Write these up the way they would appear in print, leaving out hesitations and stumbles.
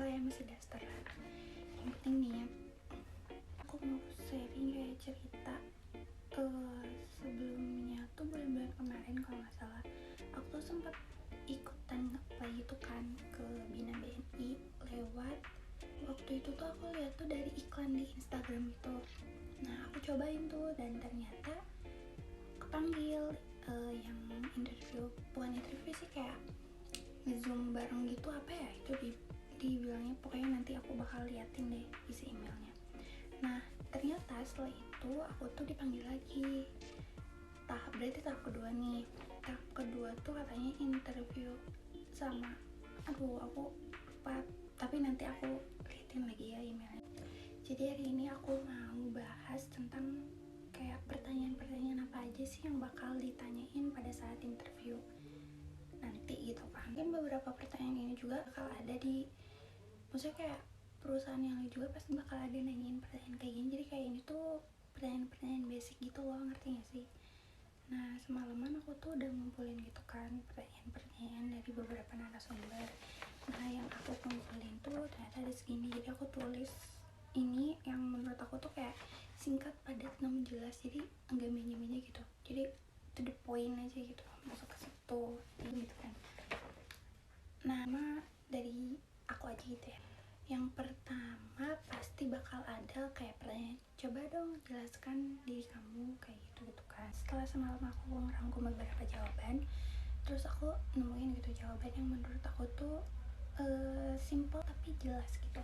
ya masih daster. Yang penting nih ya, aku mau sharing kayak cerita. Sebelumnya tuh bulan-bulan kemarin kalau nggak salah, aku tuh sempat ikutan apply itu kan ke Bina BNI lewat, waktu itu tuh aku lihat tuh dari iklan di Instagram gitu. Nah aku cobain tuh dan ternyata kepanggil. Yang interview, bukan interview sih, kayak nge-zoom bareng gitu, apa ya itu dibilangnya, pokoknya nanti aku bakal liatin deh isi emailnya. Nah ternyata setelah itu aku tuh dipanggil lagi, berarti tahap kedua nih. Tahap kedua tuh katanya interview sama, aduh aku lupa, tapi nanti aku liatin lagi ya emailnya. Jadi hari ini aku mau bahas tentang kayak pertanyaan-pertanyaan apa aja sih yang bakal ditanyain pada saat interview nanti gitu kan. Mungkin beberapa pertanyaan ini juga bakal ada di, maksudnya kayak perusahaan yang lain juga pasti bakal ada nanyain pertanyaan kayak gini. Jadi kayak ini tuh pertanyaan-pertanyaan basic gitu loh, ngerti gak sih? Nah semalaman aku tuh udah ngumpulin gitu kan pertanyaan-pertanyaan dari beberapa narasumber. Nah yang aku kumpulin tuh ternyata ada segini. Jadi aku tulis ini yang menurut aku tuh kayak singkat, padat, namun jelas, jadi enggak menye-menye gitu, jadi to the point aja gitu, masuk ke situ gitu kan. Nama dari aku aja gitu ya. Yang pertama pasti bakal ada kayak pertanyaan, coba dong jelaskan diri kamu, kayak gitu kan. Setelah semalam aku ngerangkum beberapa jawaban, terus aku nemuin gitu jawaban yang menurut aku tuh simple tapi jelas gitu.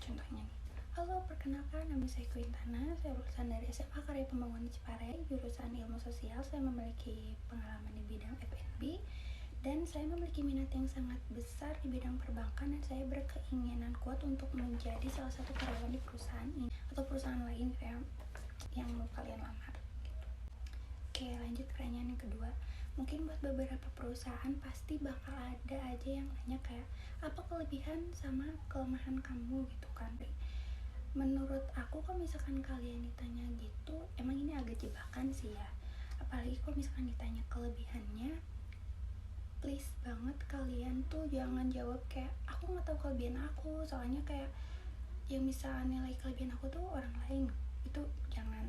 Contohnya nih, halo, perkenalkan nama saya Quintana, saya lulusan dari SMA Karya Pembangunan Ciparai, jurusan Ilmu Sosial. Saya memiliki pengalaman di bidang F&B dan saya memiliki minat yang sangat besar di bidang perbankan, dan saya berkeinginan kuat untuk menjadi salah satu karyawan di perusahaan ini atau perusahaan lain yang mau kalian lamar gitu. Oke, lanjut pertanyaan yang kedua. Mungkin buat beberapa perusahaan pasti bakal ada aja yang nanya kayak, apa kelebihan sama kelemahan kamu gitu kan. Menurut aku kalau misalkan kalian ditanya gitu, emang ini agak jebakan sih ya. Apalagi kalau misalkan ditanya kelebihannya, please banget kalian tuh jangan jawab kayak, aku gak tahu kelebihan aku, soalnya kayak yang bisa nilai kelebihan aku tuh orang lain. Itu jangan.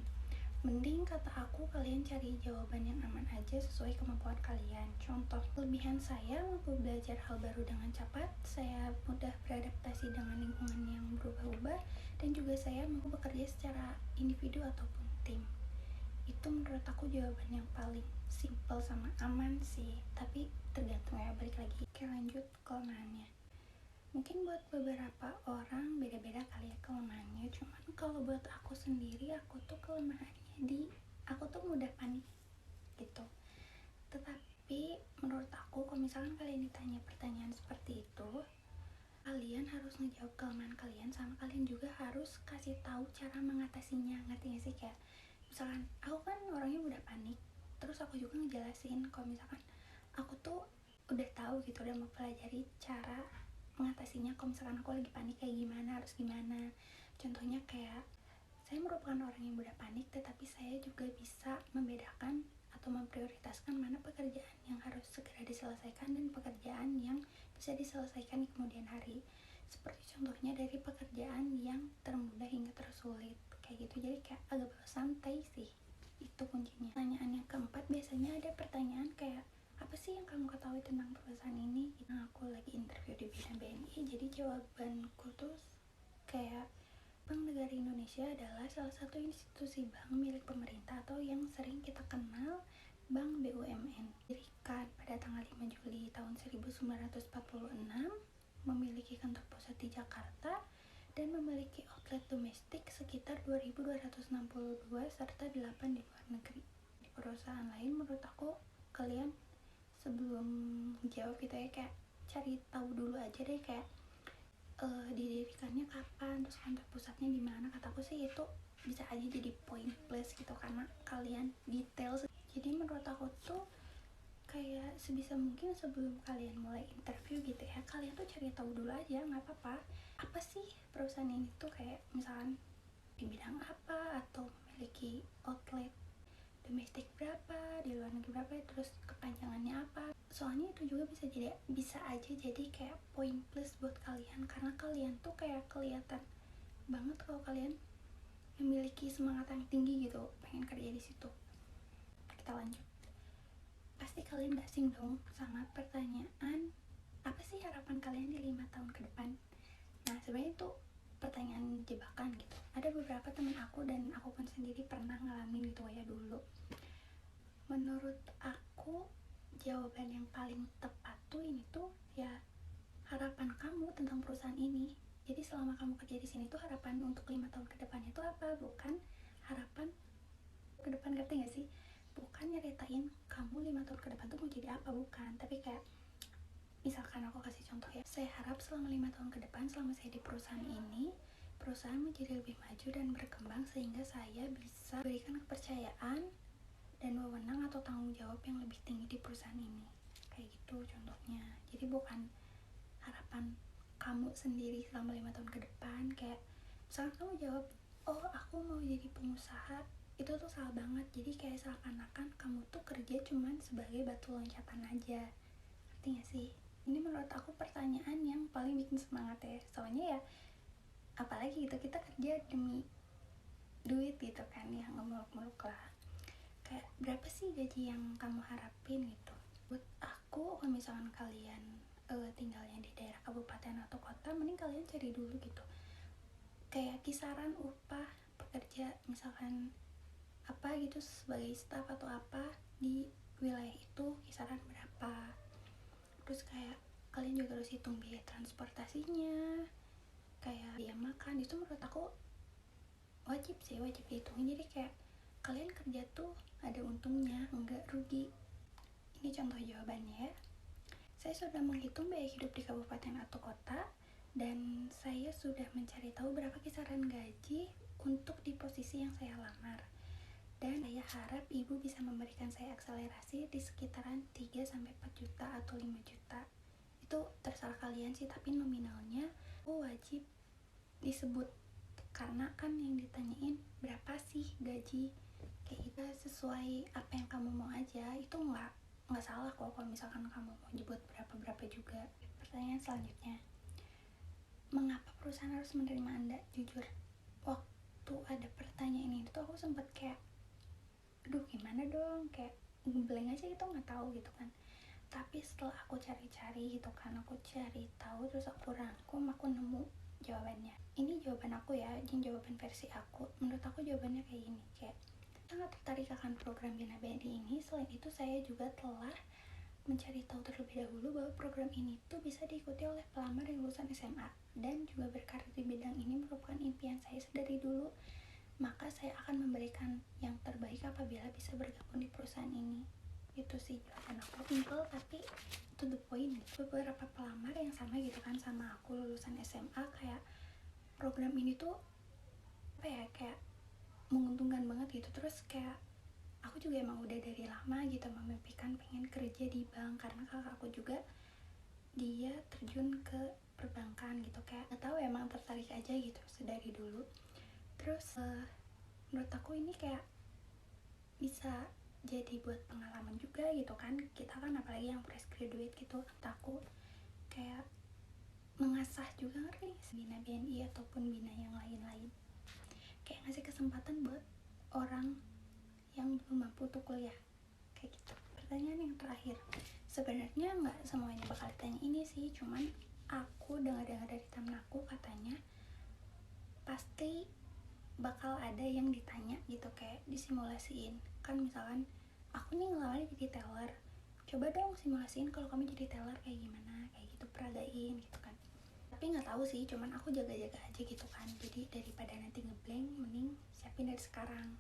Mending kata aku kalian cari jawaban yang aman aja sesuai kemampuan kalian. Contoh, kelebihan saya mampu belajar hal baru dengan cepat, saya mudah beradaptasi dengan lingkungan yang berubah-ubah, dan juga saya mampu bekerja secara individu ataupun tim. Itu menurut aku jawaban yang paling simple sama aman sih, tapi tergantung ya, balik lagi. Oke, lanjut kelemahannya. Mungkin buat beberapa orang beda-beda kali ya kelemahannya, cuman kalau buat aku sendiri, aku tuh kelemahannya aku tuh mudah panik gitu. Tetapi menurut aku kalau misalkan kalian ditanya pertanyaan seperti itu, kalian harus ngejawab kelemahan kalian, sama kalian juga harus kasih tahu cara mengatasinya, ngerti gak sih? Kayak misalkan aku kan orangnya mudah panik, terus aku juga ngejelasin kalau misalkan aku tuh udah tahu gitu, udah mempelajari cara mengatasinya kalau misalkan aku lagi panik kayak gimana, harus gimana. Contohnya kayak, saya merupakan orang yang mudah panik, tetapi saya juga bisa membedakan atau memprioritaskan mana pekerjaan yang harus segera diselesaikan dan pekerjaan yang bisa diselesaikan di kemudian hari. Seperti contohnya dari pekerjaan yang termudah hingga tersulit, kayak gitu. Jadi kayak agak santai sih, itu kuncinya. Pertanyaan yang keempat biasanya ada pertanyaan kayak, apa sih yang kamu ketahui tentang perusahaan ini? Nah, aku lagi interview di Bina BNI, jadi jawabanku tuh kayak, Bank Negara Indonesia adalah salah satu institusi bank milik pemerintah atau yang sering kita kenal Bank BUMN. Didirikan pada tanggal 5 Juli tahun 1946, memiliki kantor pusat di Jakarta, dan memiliki outlet domestik sekitar 2.262 serta 8 di luar negeri. Di perusahaan lain, menurut aku kalian sebelum jawab gitu ya, kayak cari tahu dulu aja deh, kayak didirikannya kapan, terus kantor pusatnya di mana. Kataku sih itu bisa aja jadi point plus gitu, karena kalian detail. Jadi menurut aku tuh kayak sebisa mungkin sebelum kalian mulai interview gitu ya, kalian tuh cari tahu dulu aja, nggak apa-apa, apa sih perusahaan ini tuh, kayak misalkan di bidang apa, atau memiliki outlet domestik berapa, di luar negeri berapa, terus kepanjangannya apa. Soalnya itu juga bisa aja jadi kayak poin plus buat kalian, karena kalian tuh kayak kelihatan banget kalau kalian memiliki semangat yang tinggi gitu pengen kerja di situ. Kita lanjut. Pasti kalian gak asing dong sama pertanyaan, apa sih harapan kalian di 5 tahun ke depan? Nah, sebenarnya itu pertanyaan jebakan gitu. Ada beberapa teman aku dan aku pun sendiri pernah ngalamin gitu ya dulu. Menurut aku jawaban yang paling tepat tuh ini tuh ya harapan kamu tentang perusahaan ini. Jadi selama kamu kerja di sini tuh harapan untuk 5 tahun ke depan itu apa? Bukan harapan ke depan, ngerti gak sih? Bukan nyeritain kamu 5 tahun ke depan tuh mau jadi apa, bukan. Tapi kayak misalkan aku kasih contoh ya, saya harap selama 5 tahun ke depan selama saya di perusahaan ini, perusahaan menjadi lebih maju dan berkembang sehingga saya bisa berikan kepercayaan dan wewenang atau tanggung jawab yang lebih tinggi di perusahaan ini. Kayak gitu contohnya. Jadi bukan harapan kamu sendiri selama 5 tahun ke depan. Kayak misalkan kamu jawab, oh aku mau jadi pengusaha, itu tuh salah banget. Jadi kayak seakan-akan kamu tuh kerja cuman sebagai batu loncatan aja. Ngerti gak sih? Ini menurut aku pertanyaan yang paling bikin semangat ya. Soalnya ya apalagi gitu, kita kerja demi duit gitu kan, yang ngemuluk-muluk lah. Kayak berapa sih gaji yang kamu harapin gitu? Buat aku, kalau misalkan kalian tinggalnya di daerah kabupaten atau kota, mending kalian cari dulu gitu kayak kisaran upah pekerja, misalkan apa gitu sebagai staff atau apa di wilayah itu kisaran berapa. Terus kayak kalian juga harus hitung biaya transportasinya, kayak biaya makan. Itu menurut aku wajib dihitungin. Jadi kayak kalian kerja tuh ada untungnya, enggak rugi. Ini contoh jawabannya ya. Saya sudah menghitung biaya hidup di kabupaten atau kota, dan saya sudah mencari tahu berapa kisaran gaji untuk di posisi yang saya lamar. Dan saya harap ibu bisa memberikan saya akselerasi di sekitaran 3-4 juta atau 5 juta. Itu terserah kalian sih, tapi nominalnya wajib disebut. Karena kan yang ditanyain berapa sih gaji, kayak gitu sesuai apa yang kamu mau aja. Itu nggak salah kok kalau misalkan kamu mau nyebut berapa juga. Pertanyaan selanjutnya, mengapa perusahaan harus menerima Anda? Jujur, waktu ada pertanyaan ini tuh aku sempet kayak, aduh gimana dong, kayak ngeblank aja gitu, nggak tahu gitu kan. Tapi setelah aku cari-cari gitu kan, aku cari tahu, terus aku rangkum, aku nemu jawabannya. Ini jawaban aku ya, ini jawaban versi aku. Menurut aku jawabannya kayak gini, kayak sangat tertarik akan program Bina BNI ini. Selain itu saya juga telah mencari tahu terlebih dahulu bahwa program ini tuh bisa diikuti oleh pelamar yang lulusan SMA dan juga berkarir di bidang ini merupakan impian saya dari dulu. Maka saya akan memberikan yang terbaik apabila bisa bergabung di perusahaan ini. Itu sih jawaban aku, simple tapi to the point gitu. Beberapa pelamar yang sama gitu kan sama aku, lulusan SMA, kayak program ini tuh apa ya, kayak menguntungkan banget gitu. Terus kayak aku juga emang udah dari lama gitu memimpikan pengen kerja di bank, karena kakak aku juga dia terjun ke perbankan gitu. Kayak gak tahu, emang tertarik aja gitu sedari dulu. Terus menurut aku ini kayak bisa jadi buat pengalaman juga gitu kan. Kita kan apalagi yang fresh graduate gitu, aku kayak mengasah juga, ngerti Bina BNI ataupun Bina yang lain-lain, kayak ngasih kesempatan buat orang yang belum mampu untuk kuliah, kayak gitu. Pertanyaan yang terakhir, sebenarnya nggak semuanya bakal ditanya ini sih, cuman aku dengar dari temen aku katanya pasti bakal ada yang ditanya gitu, kayak disimulasiin kan. Misalkan aku nih ngelamar jadi teller, coba dong simulasiin kalau kamu jadi teller kayak gimana, kayak gitu, peragain gitu kan. Tapi nggak tahu sih, cuman aku jaga-jaga aja gitu kan. Jadi daripada nanti ngeblank, mending siapin dari sekarang.